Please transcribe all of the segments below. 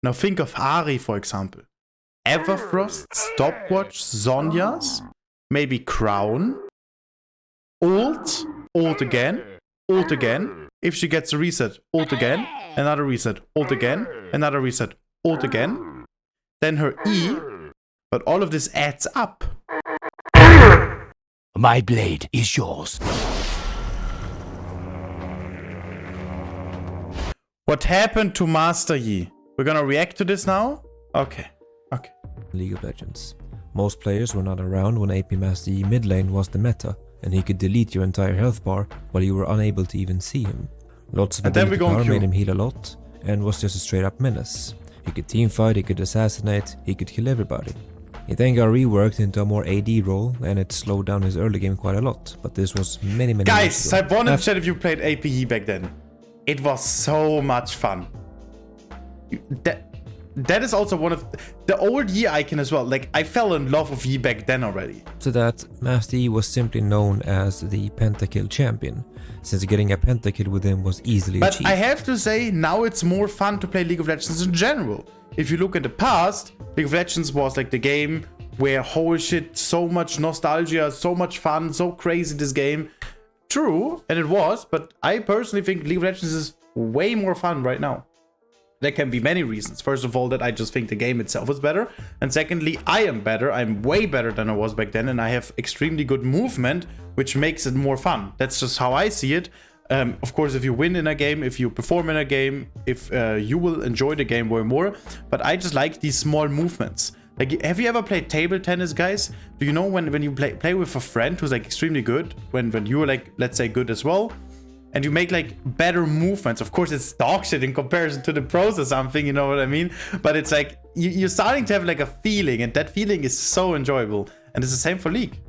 Now think of Ari, for example. Everfrost, Stopwatch, Zhonya's, maybe Crown, ult again, ult again. If she gets a reset, ult again, another reset, ult again, another reset, ult again. Then her E, but all of this adds up. My blade is yours. What happened to Master Yi? We're gonna react to this now? Okay. League of Legends. Most players were not around when AP Master Yi mid lane was the meta, and he could delete your entire health bar while you were unable to even see him. Lots of ability power made him heal a lot, and was just a straight up menace. He could teamfight, he could assassinate, he could kill everybody. He then got reworked into a more AD role, and it slowed down his early game quite a lot, but this was many Guys, years ago. I wanted to chat if you played APE back then. It was so much fun. That is also one of the old Yi icon as well. Like, I fell in love with Yi back then already. After that, Master Yi was simply known as the pentakill champion, since getting a pentakill with him was easily achieved. But I have to say, now it's more fun to play League of Legends in general. If you look at the past, League of Legends was like the game where, holy shit, so much nostalgia, so much fun, so crazy this game. True, and it was, but I personally think League of Legends is way more fun right now. There can be many reasons. First of all, that I just think the game itself is better. And secondly, I am better. I'm way better than I was back then. And I have extremely good movement, which makes it more fun. That's just how I see it. Of course, if you win in a game, if you perform in a game, if you will enjoy the game way more. But I just like these small movements. Like, have you ever played table tennis, guys? Do you know when you play with a friend who's like extremely good, when you're like, let's say, good as well, and you make like better movements? Of course, it's dog shit in comparison to the pros or something, you know what I mean? But it's like, you're starting to have like a feeling, and that feeling is so enjoyable. And it's the same for League.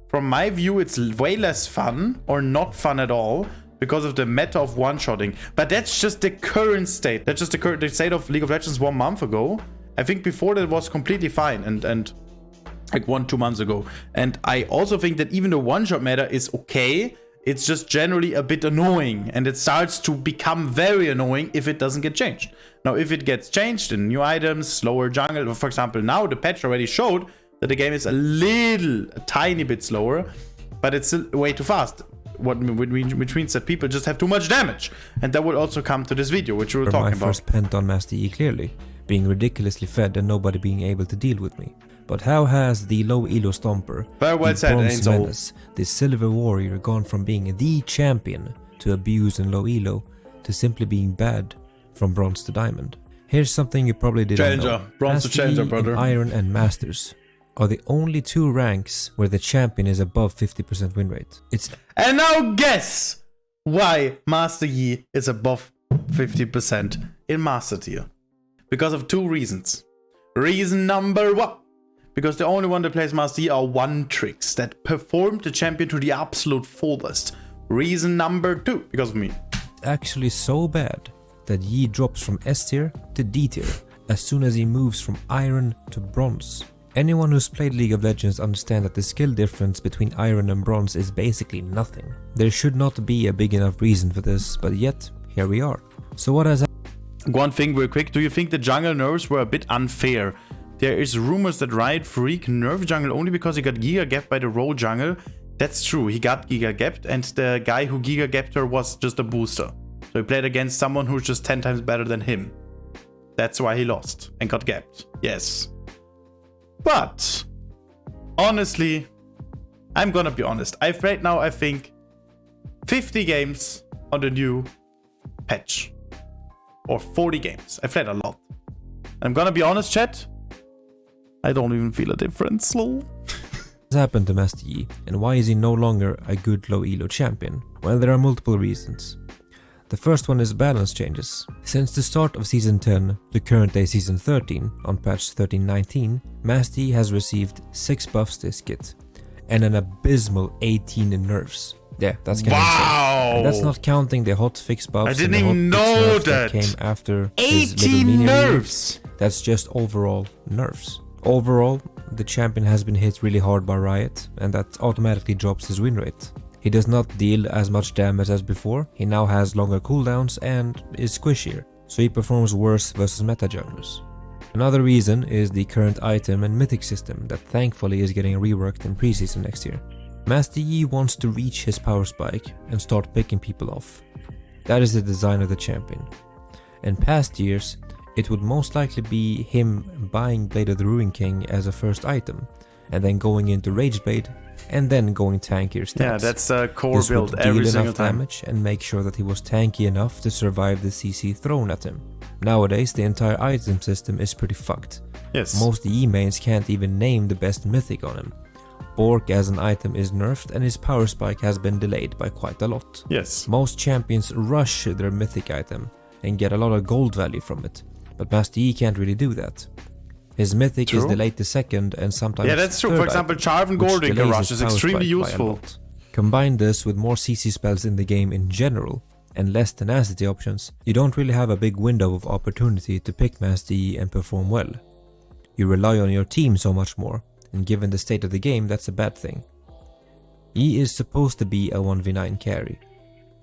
From my view, it's way less fun, or not fun at all, because of the meta of one-shotting. But that's just the current state. That's just the state of League of Legends 1 month ago. I think before that was completely fine, and like 1-2 months ago. And I also think that even the one-shot meta is okay. It's just generally a bit annoying, and it starts to become very annoying if it doesn't get changed. Now, if it gets changed in new items, slower jungle, for example, now the patch already showed that the game is a tiny bit slower, but it's still way too fast. Which means that people just have too much damage. And that will also come to this video, which we were talking about. My first pent on Master Yi clearly, being ridiculously fed and nobody being able to deal with me. But how has the low elo stomper, very well said, bronze menace, the silver warrior, gone from being the champion to abuse and low elo to simply being bad from bronze to diamond? Here's something you probably didn't know. Bronze to challenger, brother. Iron and masters are the only two ranks where the champion is above 50% win rate. And now guess why Master Yi is above 50% in Master Tier. Because of two reasons. Reason number one. Because the only one that plays Master Yi are one tricks that perform the champion to the absolute fullest. Reason number two, because of me. Actually so bad that Yi drops from S tier to D tier as soon as he moves from iron to bronze. Anyone who's played League of Legends understands that the skill difference between iron and bronze is basically nothing. There should not be a big enough reason for this, but yet, here we are. So what has happened? One thing real quick, do you think the jungle nerfs were a bit unfair? There is rumors that Riot Freak nerfed jungle only because he got Giga Gapped by the roll jungle. That's true, he got Giga Gapped, and the guy who Giga Gapped her was just a booster. So he played against someone who's just 10 times better than him. That's why he lost and got gapped. Yes. But honestly, I'm gonna be honest. I've played now, I think, 50 games on the new patch. Or 40 games. I've played a lot. I'm gonna be honest, chat. I don't even feel a difference, lol. What's happened to Master Yi, and why is he no longer a good low elo champion? Well, there are multiple reasons. The first one is balance changes. Since the start of Season 10 to current day Season 13, on patch 13.19, Master Yi has received 6 buffs this kit, and an abysmal 18 nerfs. Yeah, that's kind of insane. And that's not counting the hotfix buffs. I didn't even know that came after 18 nerfs! That's just overall nerfs. Overall, the champion has been hit really hard by Riot, and that automatically drops his win rate. He does not deal as much damage as before, he now has longer cooldowns and is squishier. so he performs worse versus meta junglers. Another reason is the current item and mythic system that thankfully is getting reworked in preseason next year. Master Yi wants to reach his power spike and start picking people off. That is the design of the champion. In past years, it would most likely be him buying Blade of the Ruin King as a first item, and then going into Rage Blade, and then going tankier stats. Yeah, that's a core this build would every deal single enough time. damage and make sure that he was tanky enough to survive the CC thrown at him. Nowadays, the entire item system is pretty fucked. Yes. Most E mains can't even name the best mythic on him. Bork as an item is nerfed and his power spike has been delayed by quite a lot. Yes. Most champions rush their mythic item and get a lot of gold value from it, but Master Yi can't really do that. His mythic is True. delayed to second and sometimes Yeah, that's true. third For example, item, Charm which Gordon delays Rush his is power extremely spike by a useful. lot. Combine this with more CC spells in the game in general and less tenacity options, you don't really have a big window of opportunity to pick Master Yi and perform well. You rely on your team so much more, and given the state of the game, that's a bad thing. Yi is supposed to be a 1v9 carry.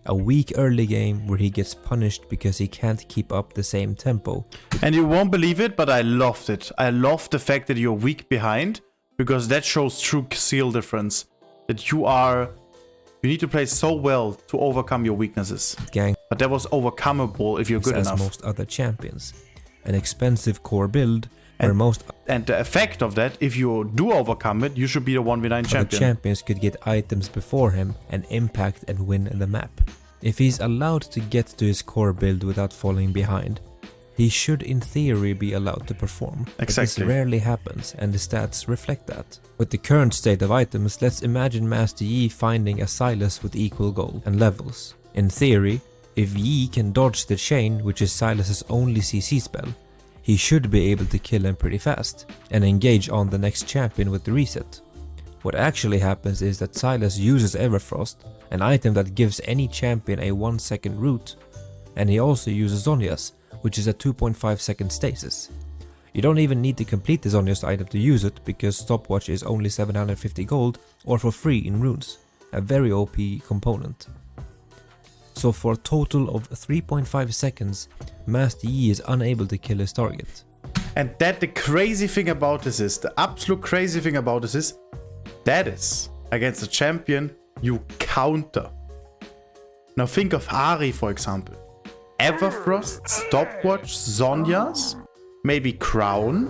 A weak early game where he gets punished because he can't keep up the same tempo. And you won't believe it, but I loved it. I loved the fact that you're weak behind, because that shows true skill difference. That you need to play so well to overcome your weaknesses. Gang But that was overcomable if you're good as enough. most other champions. An expensive core build where most And the effect of that, if you do overcome it, you should be the 1v9 other champion. champions could get items before him and impact and win the map. If he's allowed to get to his core build without falling behind, he should in theory be allowed to perform. But Exactly. this rarely happens and the stats reflect that. With the current state of items, let's imagine Master Yi finding a Sylas with equal gold and levels. In theory, if Yi can dodge the chain, which is Sylas's only CC spell, he should be able to kill him pretty fast and engage on the next champion with the reset. What actually happens is that Sylas uses Everfrost, an item that gives any champion a 1 second root, and he also uses Zhonya's, which is a 2.5 second stasis. You don't even need to complete the Zhonya's item to use it, because stopwatch is only 750 gold or for free in runes, a very OP component. So for a total of 3.5 seconds, Master Yi is unable to kill his target. And that the crazy thing about this is, the absolute crazy thing about this is, that is against a champion you counter. Now think of Ari, for example. Everfrost, Stopwatch, Zhonya's, maybe Crown,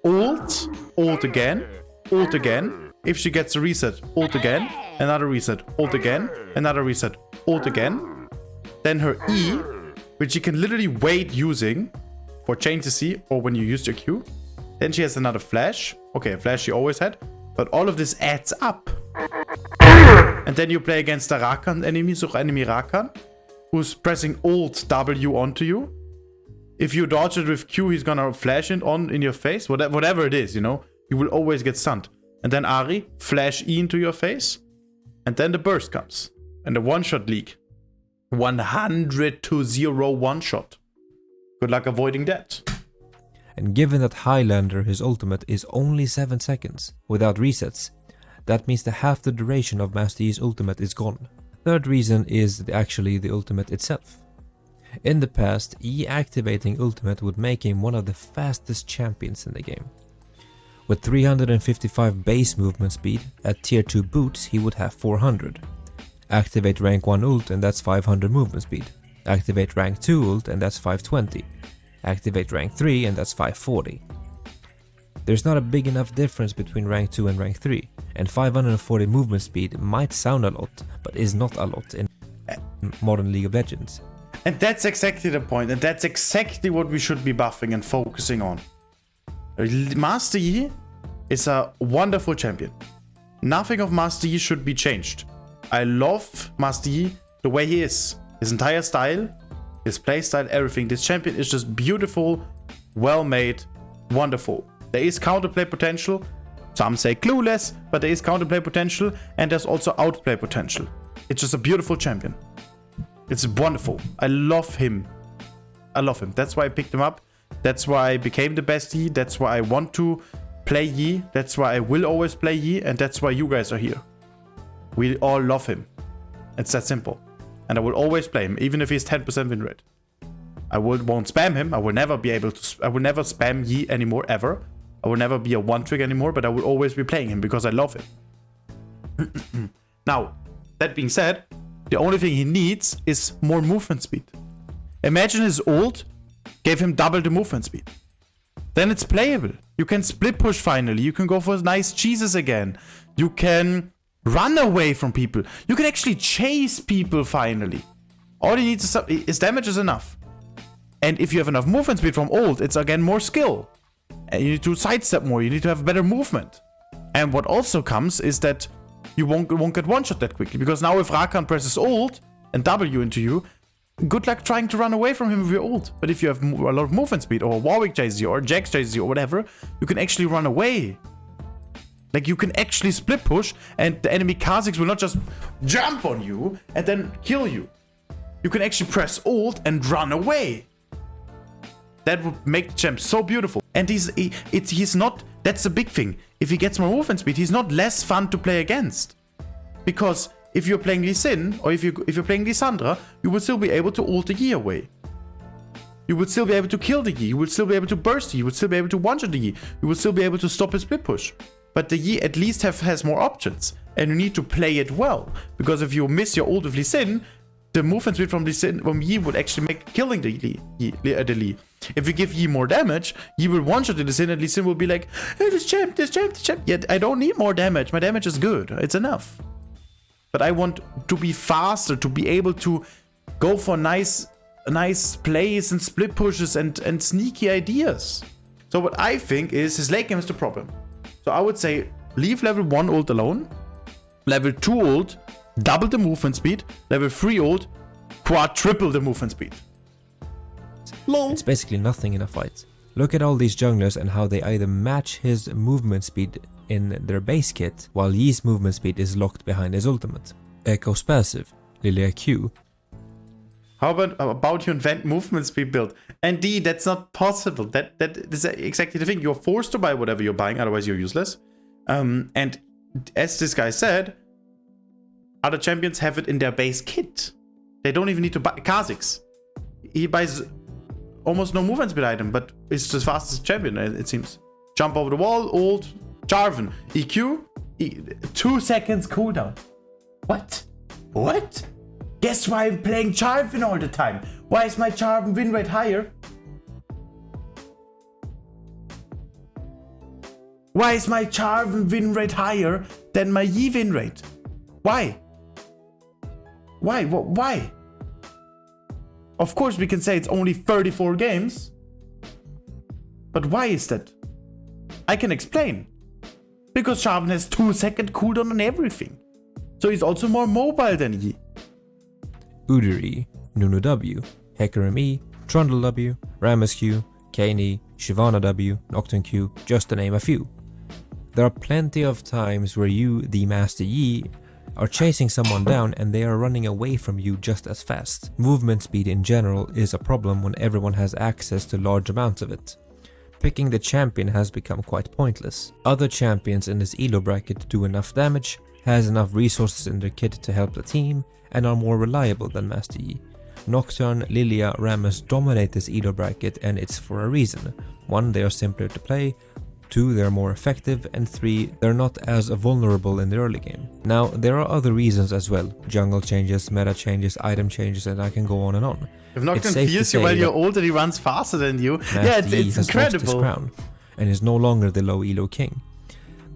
ult again, ult again. If she gets a reset, ult again, another reset, ult again, another reset, ult again. Then her E, which you can literally wait using for change CC or when you use your Q. Then she has another flash. Okay, a flash she always had. But all of this adds up. And then you play against the Rakan enemy, so enemy Rakan, who's pressing Alt W onto you. If you dodge it with Q, he's gonna flash it on in your face. Whatever it is, you know, you will always get stunned. And then Ari, flash E into your face. And then the burst comes. And the one-shot leak. 100-0 one-shot. Good luck avoiding that. And given that Highlander, his ultimate, is only 7 seconds without resets, that means that half the duration of Master Yi's ultimate is gone. Third reason is actually the ultimate itself. In the past, Yi activating ultimate would make him one of the fastest champions in the game. With 355 base movement speed, at tier 2 boots he would have 400. Activate rank 1 ult and that's 500 movement speed. Activate rank 2 ult and that's 520. Activate rank 3 and that's 540. There's not a big enough difference between rank 2 and rank 3, and 540 movement speed might sound a lot, but is not a lot in modern League of Legends. And that's exactly the point, and that's exactly what we should be buffing and focusing on. Master Yi is a wonderful champion. Nothing of Master Yi should be changed. I love Master Yi the way he is. His entire style, his playstyle, everything. This champion is just beautiful, well made, wonderful. There is counterplay potential. Some say clueless, but there is counterplay potential, and there's also outplay potential. It's just a beautiful champion. It's wonderful. I love him. I love him. That's why I picked him up. That's why I became the best Yi. That's why I want to play Yi. That's why I will always play Yi. And that's why you guys are here. We all love him. It's that simple. And I will always play him, even if he's 10% win rate. I won't spam him. I will never be able to. I will never spam Yi anymore, ever. I will never be a one trick anymore, but I will always be playing him because I love him. Now, that being said, the only thing he needs is more movement speed. Imagine his ult gave him double the movement speed. Then it's playable. You can split push finally. You can go for nice cheeses again. You can run away from people. You can actually chase people finally. All you need is damage is enough. And if you have enough movement speed from ult, it's again more skill. And you need to sidestep more. You need to have better movement. And what also comes is that you won't get one-shot that quickly. Because now if Rakan presses ult and W into you, good luck trying to run away from him with your ult. But if you have a lot of movement speed, or Warwick chases you, or Jax chases you, or whatever, you can actually run away. Like, you can actually split push, and the enemy Kha'Zix will not just jump on you and then kill you. You can actually press ult and run away. That would make the champ so beautiful. And he's not, that's the big thing. If he gets more movement speed, he's not less fun to play against. Because if you're playing Lee Sin, or if you're playing Lissandra, you will still be able to ult the Yi away. You would still be able to kill the Yi. You would still be able to burst the Yi. You would still be able to one-shot the Yi. You would still be able to stop his split push. But the Yi at least has more options. And you need to play it well. Because if you miss your ult with Lee Sin, the movement speed from Yi would actually make killing the Lee. If you give Yi more damage, Yi will one-shot the Lee Sin, and Lee Sin will be like, hey, this champ. Yet I don't need more damage. My damage is good. It's enough. But I want to be faster, to be able to go for nice plays and split pushes and sneaky ideas. So what I think is his late game is the problem. So I would say leave level 1 ult alone. Level 2 ult, double the movement speed. Level 3 ult, quadruple the movement speed. Lol. It's basically nothing in a fight. Look at all these junglers and how they either match his movement speed in their base kit, while Yi's movement speed is locked behind his ultimate. Echo's passive, Lilia Q. How about you invent movement speed build? Indeed, that's not possible. That is exactly the thing. You're forced to buy whatever you're buying, otherwise you're useless. And as this guy said, other champions have it in their base kit. They don't even need to buy Kha'Zix. He buys almost no movement speed item, but it's the fastest champion, it seems. Jump over the wall, ult, Jarvan, EQ, 2 seconds cooldown. What? What? Guess why I'm playing Jarvan all the time? Why is my Jarvan win rate higher? Why is my Jarvan win rate higher than my Yi win rate? Why? Why? Why? Of course we can say it's only 34 games. But why is that? I can explain. Because Jarvan has 2-second cooldown on everything. So he's also more mobile than Yi. Udiri, Nunu W, Hecarim E, Trundle W, Rammus Q, Kayn E, Shyvana W, Nocturne Q, just to name a few. There are plenty of times where you, the Master Yi, are chasing someone down and they are running away from you just as fast. Movement speed in general is a problem when everyone has access to large amounts of it. Picking the champion has become quite pointless. Other champions in this elo bracket do enough damage, has enough resources in their kit to help the team, and are more reliable than Master Yi. Nocturne, Lilia, Rammus dominate this elo bracket, and it's for a reason. 1, they are simpler to play, 2, they're more effective, and 3, they're not as vulnerable in the early game. Now, there are other reasons as well. Jungle changes, meta changes, item changes, and I can go on and on. If Nocturne feels you while you're old and he runs faster than you, yeah, it's incredible. His crown and is no longer the low elo king.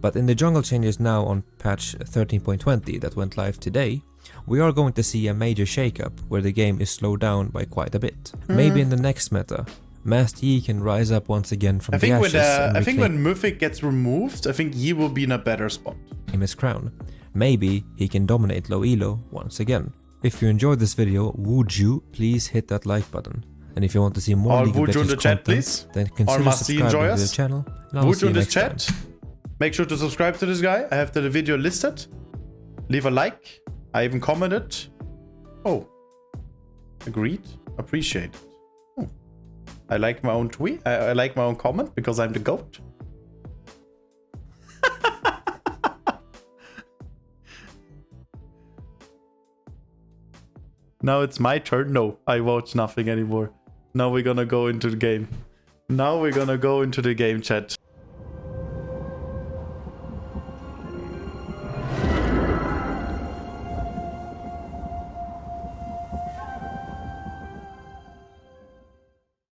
But in the jungle changes now on patch 13.20 that went live today, we are going to see a major shakeup where the game is slowed down by quite a bit. Maybe in the next meta, Master Yi can rise up once again from the ashes. I think when Mythic gets removed, I think Yi will be in a better spot. His crown. Maybe he can dominate low elo once again. If you enjoyed this video, would you please hit that like button? And if you want to see more League of Legends content, please? then consider subscribing to the channel. Would you in this chat? Make sure to subscribe to this guy. I have the video listed. Leave a like. I even commented. Oh. Agreed. Appreciate it. Oh. I like my own tweet. I like my own comment because I'm the GOAT. Now it's my turn. No, I watch nothing anymore. Now we're gonna go into the game. Now we're gonna go into the game, chat.